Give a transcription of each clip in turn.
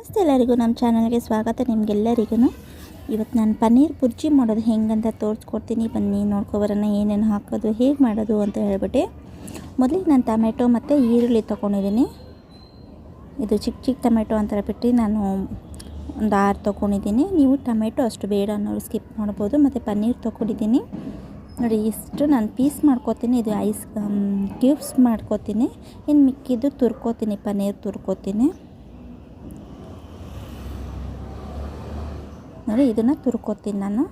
ನಮಸ್ತೆ ಎಲ್ಲರಿಗೂ ನಮ್ಮ ಚಾನಲ್ಗೆ ಸ್ವಾಗತ. ನಿಮಗೆಲ್ಲರಿಗೂ ಇವತ್ತು ನಾನು ಪನ್ನೀರ್ ಬುರ್ಜಿ ಮಾಡೋದು ಹೆಂಗಂತ ತೋರಿಸ್ಕೊಡ್ತೀನಿ. ಬನ್ನಿ ನೋಡ್ಕೊಬರೋಣ ಏನೇನು ಹಾಕೋದು ಹೇಗೆ ಮಾಡೋದು ಅಂತ ಹೇಳ್ಬಿಟ್ಟು. ಮೊದಲಿಗೆ ನಾನು ಟೊಮೆಟೊ ಮತ್ತು ಈರುಳ್ಳಿ ತೊಗೊಂಡಿದ್ದೀನಿ. ಇದು ಚಿಕ್ಕ ಚಿಕ್ಕ ಟೊಮೆಟೊ ಅಂತ ಬಿಟ್ಟು ನಾನು ಒಂದು 6 ತೊಗೊಂಡಿದ್ದೀನಿ. ನೀವು ಟೊಮೆಟೊ ಅಷ್ಟು ಬೇಡ ಅನ್ನೋರು ಸ್ಕಿಪ್ ಮಾಡ್ಬೋದು. ಮತ್ತು ಪನ್ನೀರ್ ತೊಗೊಂಡಿದ್ದೀನಿ ನೋಡಿ, ಇಷ್ಟು ನಾನು ಪೀಸ್ ಮಾಡ್ಕೋತೀನಿ. ಇದು ಕ್ಯೂಬ್ಸ್ ಮಾಡ್ಕೋತೀನಿ. ಇನ್ನು ಮಿಕ್ಕಿದ್ದು ತುರ್ಕೋತೀನಿ, ಪನ್ನೀರ್ ತುರ್ಕೋತೀನಿ ನೋಡಿ. ಇದನ್ನು ತುರ್ಕೋತೀನಿ ನಾನು.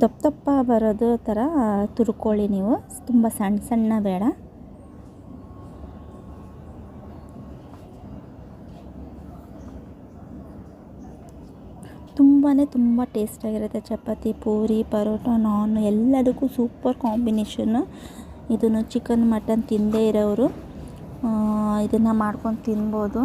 ದಪ್ಪ ದಪ್ಪ ಬರೋದು ಥರ ತುರ್ಕೊಳ್ಳಿ ನೀವು, ತುಂಬ ಸಣ್ಣ ಸಣ್ಣ ಬೇಡ. ತುಂಬ ಟೇಸ್ಟಾಗಿರುತ್ತೆ. ಚಪಾತಿ, ಪೂರಿ, ಪರೋಟ, ನಾನ್ ಎಲ್ಲದಕ್ಕೂ ಸೂಪರ್ ಕಾಂಬಿನೇಷನ್ನು. ಇದನ್ನು ಚಿಕನ್ ಮಟನ್ ತಿಂದೇ ಇರೋರು ಇದನ್ನು ಮಾಡ್ಕೊಂಡು ತಿನ್ಬೋದು.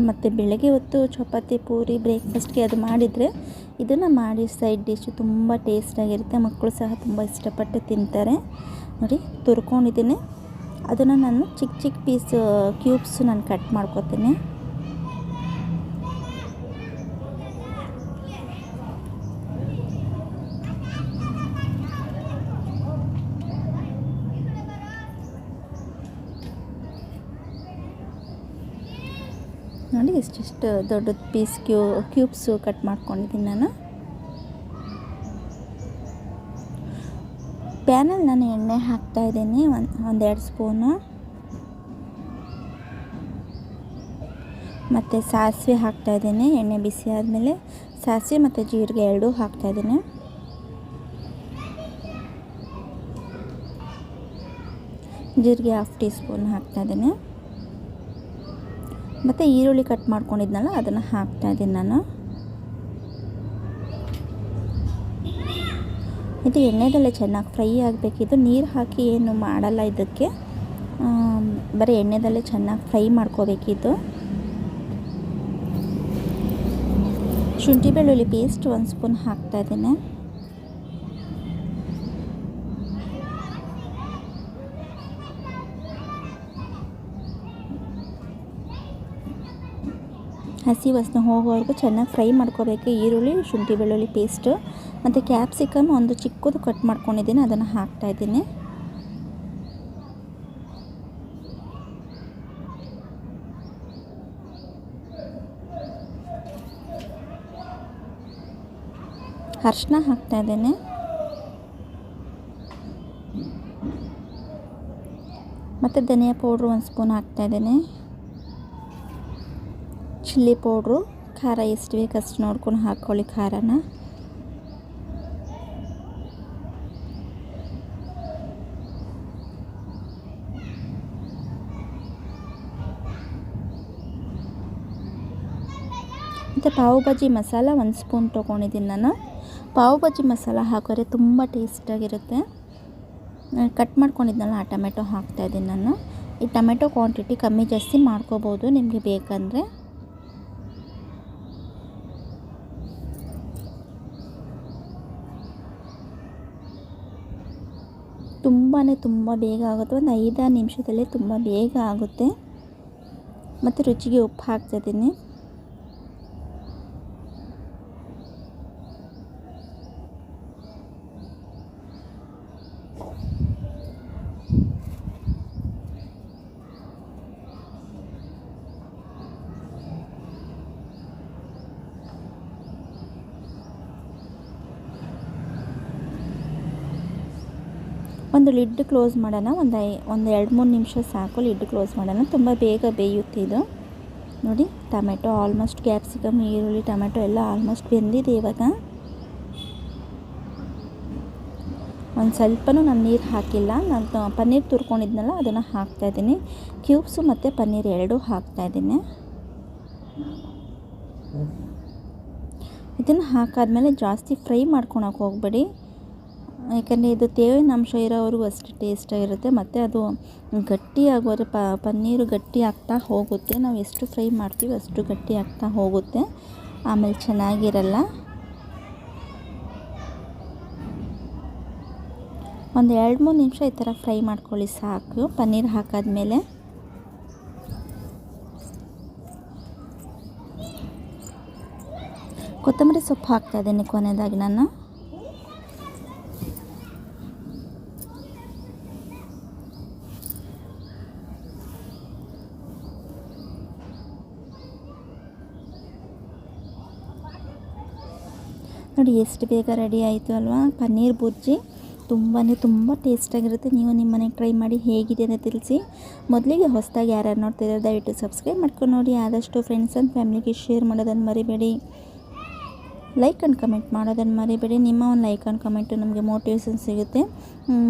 ಮತ್ತು ಬೆಳಗ್ಗೆ ಹೊತ್ತು ಚಪಾತಿ, ಪೂರಿ, ಬ್ರೇಕ್ಫಾಸ್ಟ್ಗೆ ಅದು ಮಾಡಿದರೆ ಇದನ್ನು ಮಾಡಿ ಸೈಡ್ ಡಿಶ್ ತುಂಬ ಟೇಸ್ಟಾಗಿರುತ್ತೆ. ಮಕ್ಕಳು ಸಹ ತುಂಬ ಇಷ್ಟಪಟ್ಟು ತಿಂತಾರೆ ನೋಡಿ. ತುರ್ಕೊಂಡಿದ್ದೀನಿ, ಅದನ್ನು ನಾನು ಚಿಕ್ಕ ಚಿಕ್ಕ ಪೀಸ್ ಕ್ಯೂಬ್ಸ್ ನಾನು ಕಟ್ ಮಾಡ್ಕೊತೀನಿ. ನೋಡಿ, ಇಷ್ಟಿಷ್ಟು ದೊಡ್ಡ ಪೀಸ್ ಕ್ಯೂಬ್ಸು ಕಟ್ ಮಾಡ್ಕೊಂಡಿದ್ದೀನಿ ನಾನು. ಪ್ಯಾನಲ್ಲಿ ನಾನು ಎಣ್ಣೆ ಹಾಕ್ತಾಯಿದ್ದೀನಿ, ಒಂದು 2 ಸ್ಪೂನು. ಮತ್ತು ಸಾಸಿವೆ ಹಾಕ್ತಾಯಿದ್ದೀನಿ. ಎಣ್ಣೆ ಬಿಸಿ ಆದಮೇಲೆ ಸಾಸಿವೆ ಮತ್ತು ಜೀರಿಗೆ 2 ಹಾಕ್ತಾಯಿದ್ದೀನಿ. ಜೀರಿಗೆ 1/2 ಟೀ ಸ್ಪೂನ್ ಹಾಕ್ತಾಯಿದ್ದೀನಿ. ಮತ್ತು ಈರುಳ್ಳಿ ಕಟ್ ಮಾಡ್ಕೊಂಡಿದ್ನಲ್ಲ ಅದನ್ನು ಹಾಕ್ತಾಯಿದ್ದೀನಿ ನಾನು. ಇದು ಎಣ್ಣೆದಲ್ಲೇ ಚೆನ್ನಾಗಿ ಫ್ರೈ ಆಗಬೇಕಿದ್ದು. ನೀರು ಹಾಕಿ ಏನು ಮಾಡಲ್ಲ ಇದಕ್ಕೆ, ಬರೀ ಎಣ್ಣೆದಲ್ಲೇ ಚೆನ್ನಾಗಿ ಫ್ರೈ ಮಾಡ್ಕೋಬೇಕಿದ್ದು. ಶುಂಠಿ ಬೆಳ್ಳುಳ್ಳಿ ಪೇಸ್ಟ್ 1 ಸ್ಪೂನ್ ಹಾಕ್ತಾಯಿದ್ದೀನಿ. ಹಸಿ ವಾಸನೆ ಹೋಗೋವರೆಗೂ ಚೆನ್ನಾಗಿ ಫ್ರೈ ಮಾಡ್ಕೋಬೇಕು. ಈರುಳ್ಳಿ, ಶುಂಠಿ ಬೆಳ್ಳುಳ್ಳಿ ಪೇಸ್ಟು ಮತ್ತು ಕ್ಯಾಪ್ಸಿಕಮ್ ಒಂದು ಚಿಕ್ಕದು ಕಟ್ ಮಾಡ್ಕೊಂಡಿದ್ದೀನಿ, ಅದನ್ನು ಹಾಕ್ತಾಯಿದ್ದೀನಿ. ಅರಿಶಿನ ಹಾಕ್ತಾಯಿದ್ದೀನಿ. ಮತ್ತು ಧನಿಯಾ ಪೌಡ್ರು 1 ಸ್ಪೂನ್ ಹಾಕ್ತಾಯಿದ್ದೀನಿ. ಚಿಲ್ಲಿ ಪೌಡ್ರು, ಖಾರ ಎಷ್ಟು ಬೇಕು ಅಷ್ಟು ನೋಡ್ಕೊಂಡು ಹಾಕ್ಕೊಳ್ಳಿ ಖಾರನ. ಮತ್ತು ಪಾವ್ ಭಾಜಿ ಮಸಾಲ 1 ಸ್ಪೂನ್ ತೊಗೊಂಡಿದ್ದೀನಿ ನಾನು. ಪಾವ್ ಭಾಜಿ ಮಸಾಲ ಹಾಕಿದ್ರೆ ತುಂಬ ಟೇಸ್ಟಾಗಿರುತ್ತೆ. ಕಟ್ ಮಾಡ್ಕೊಂಡಿದ್ನಲ್ಲ ಆ ಟೊಮೆಟೊ ಹಾಕ್ತಾಯಿದ್ದೀನಿ ನಾನು. ಈ ಟೊಮೆಟೊ ಕ್ವಾಂಟಿಟಿ ಕಮ್ಮಿ ಜಾಸ್ತಿ ಮಾಡ್ಕೋಬೋದು ನಿಮಗೆ ಬೇಕಂದರೆ. ತುಂಬ ಬೇಗ ಆಗುತ್ತೆ. ಒಂದು 5-6 ನಿಮಿಷದಲ್ಲೇ ತುಂಬ ಬೇಗ ಆಗುತ್ತೆ. ಮತ್ತು ರುಚಿಗೆ ಉಪ್ಪು ಹಾಕ್ತಾಯಿದ್ದೀನಿ. ಒಂದು ಲಿಡ್ ಕ್ಲೋಸ್ ಮಾಡೋಣ. ಒಂದು 2-3 ನಿಮಿಷ ಸಾಕು ಲಿಡ್ ಕ್ಲೋಸ್ ಮಾಡೋಣ. ತುಂಬ ಬೇಗ ಬೇಯುತ್ತೆ ಇದು ನೋಡಿ. ಟೊಮೆಟೊ ಆಲ್ಮೋಸ್ಟ್, ಕ್ಯಾಪ್ಸಿಕಮ್, ಈರುಳ್ಳಿ, ಟೊಮೆಟೊ ಎಲ್ಲ ಆಲ್ಮೋಸ್ಟ್ ಬೆಂದಿದೆ. ಇವಾಗ ಒಂದು ಸ್ವಲ್ಪನೂ ನಾನು ನೀರು ಹಾಕಿಲ್ಲ. ನಾನು ಪನ್ನೀರ್ ತುರ್ಕೊಂಡಿದ್ನಲ್ಲ ಅದನ್ನು ಹಾಕ್ತಾಯಿದ್ದೀನಿ. ಕ್ಯೂಬ್ಸು ಮತ್ತು ಪನ್ನೀರ್ 2 ಹಾಕ್ತಾಯಿದ್ದೀನಿ. ಇದನ್ನು ಹಾಕಾದ್ಮೇಲೆ ಜಾಸ್ತಿ ಫ್ರೈ ಮಾಡ್ಕೊಳಕ್ಕೆ ಹೋಗಬೇಡಿ, ಯಾಕಂದರೆ ಇದು ತೇವಿನ ಅಂಶ ಇರೋವರೆಗೂ ಅಷ್ಟು ಟೇಸ್ಟಾಗಿರುತ್ತೆ. ಮತ್ತು ಅದು ಗಟ್ಟಿ ಆಗೋದ್ರೆ ಪನ್ನೀರು ಗಟ್ಟಿ ಆಗ್ತಾ ಹೋಗುತ್ತೆ. ನಾವು ಎಷ್ಟು ಫ್ರೈ ಮಾಡ್ತೀವಿ ಅಷ್ಟು ಗಟ್ಟಿ ಆಗ್ತಾ ಹೋಗುತ್ತೆ, ಆಮೇಲೆ ಚೆನ್ನಾಗಿರಲ್ಲ. ಒಂದು 2-3 ನಿಮಿಷ ಈ ಥರ ಫ್ರೈ ಮಾಡ್ಕೊಳ್ಳಿ ಸಾಕು. ಪನ್ನೀರ್ ಹಾಕಾದ್ಮೇಲೆ ಕೊತ್ತಂಬರಿ ಸೊಪ್ಪು ಹಾಕ್ತಾಯಿದ್ದೀನಿ ಕೊನೆಯದಾಗಿ ನಾನು. ನೋಡಿ ಎಷ್ಟು ಬೇಗ ರೆಡಿ ಆಯಿತು ಅಲ್ವಾ ಪನ್ನೀರ್ ಬುರ್ಜಿ. ತುಂಬ ಟೇಸ್ಟಾಗಿರುತ್ತೆ. ನೀವು ನಿಮ್ಮ ಮನೆಗೆ ಟ್ರೈ ಮಾಡಿ ಹೇಗಿದೆ ಅಂತ ತಿಳಿಸಿ. ಮೊದಲಿಗೆ ಹೊಸದಾಗಿ ಯಾರ್ಯಾರು ನೋಡ್ತಿದ್ದಾರೆ ದಯವಿಟ್ಟು ಸಬ್ಸ್ಕ್ರೈಬ್ ಮಾಡ್ಕೊಂಡು ನೋಡಿ. ಆದಷ್ಟು ಫ್ರೆಂಡ್ಸ್ ಆ್ಯಂಡ್ ಫ್ಯಾಮಿಲಿಗೆ ಶೇರ್ ಮಾಡೋದನ್ನು ಮರಿಬೇಡಿ. ಲೈಕ್ ಆ್ಯಂಡ್ ಕಮೆಂಟ್ ಮಾಡೋದನ್ನು ಮರಿಬೇಡಿ. ನಿಮ್ಮ ಒಂದು ಲೈಕ್ ಆ್ಯಂಡ್ ಕಮೆಂಟು ನಮಗೆ ಮೋಟಿವೇಶನ್ ಸಿಗುತ್ತೆ.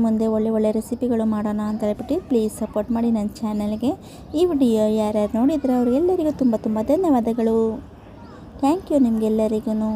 ಮುಂದೆ ಒಳ್ಳೆ ರೆಸಿಪಿಗಳು ಮಾಡೋಣ ಅಂತ ಹೇಳ್ಬಿಟ್ಟು ಪ್ಲೀಸ್ ಸಪೋರ್ಟ್ ಮಾಡಿ ನನ್ನ ಚಾನಲ್ಗೆ. ಈ ವಿಡಿಯೋ ಯಾರ್ಯಾರು ನೋಡಿದರೆ ಅವರಿಗೆಲ್ಲರಿಗೂ ತುಂಬ ಧನ್ಯವಾದಗಳು. ಥ್ಯಾಂಕ್ ಯು ನಿಮಗೆಲ್ಲರಿಗೂ.